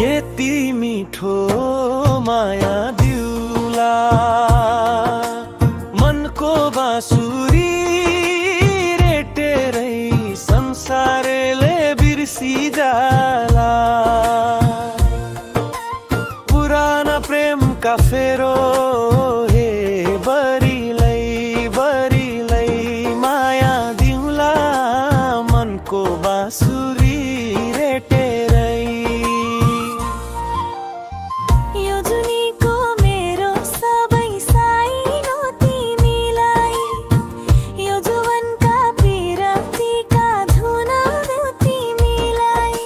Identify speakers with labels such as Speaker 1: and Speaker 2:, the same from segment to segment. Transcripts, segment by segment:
Speaker 1: यति मिठो माया दिउला मनको बाँसुरी रेटेरै संसारले बिर्सी जाला पुराना प्रेमका फेरो हे बरिलै माया दिउला मनको बाँसुरी रेटेरै
Speaker 2: यो जुनीको मेरो सबै साइनो तिमीलाई यो जुवनका पिरतीका धुन देऊ तिमीलाई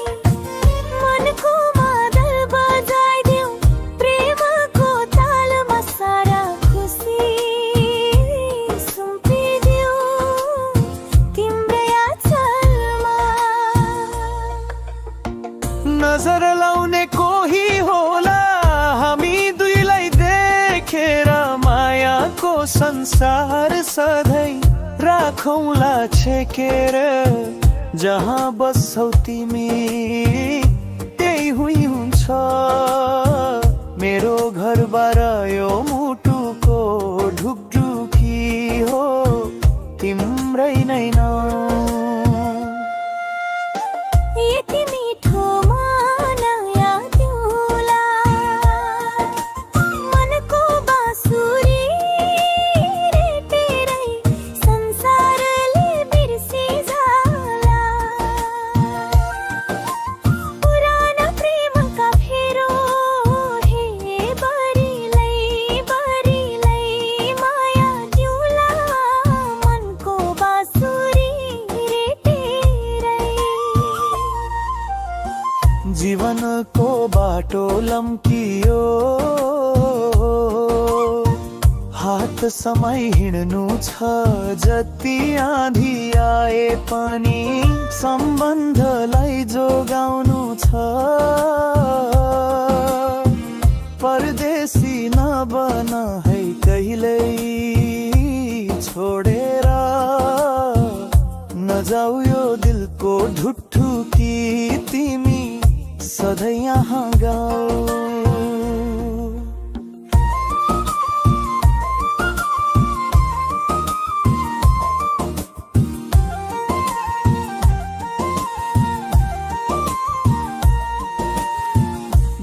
Speaker 2: मनको मादल बजाइदेऊ प्रेमको तालमा सारा खुसी सुम्पिदेऊ तिम्रै आँचलमा
Speaker 1: नजर लाउने कोही होला हामी दुईलाई देखेर मायाको संसार सधैँ राखौँला छेकेर जहाँ बस्छौ तिमी त्यही हुई हुन्छ मेरो घरबार यो मुटुको ढुकढुकी हो तिम्रै नै नाउँ
Speaker 2: यति मिठो माया दिउला मनको बाँसुरी रेटेरै संसारले बिर्सी जाला पुराना प्रेमका फेरो हे बरिलै माया दिउला मनको बाँसुरी रेटेरै
Speaker 1: जीवनको बाटो लम्कियो हात समय हिँड्नु छ जति आँधी आए पनि सम्बन्धलाई जोगाउनु छ परदेशी नबन है कहिल्यै छोडेर नजाऊ यो दिलको ढुकढुकी तिमी सधैँ यहाँ गाऊ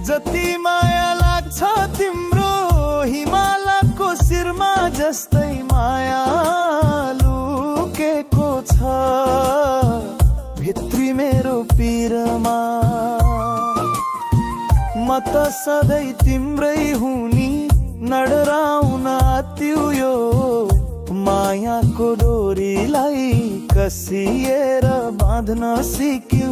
Speaker 1: जति माया लाग्छ तिम्रो हिमालको शिरमा जस्तै माया लुकेको छ भित्री मेरो पिरमा म त सधैँ तिम्रै हुनी नडराउन आत्यु यो मायाको डोरीलाई कसिएर बाँध्न सिक्यौ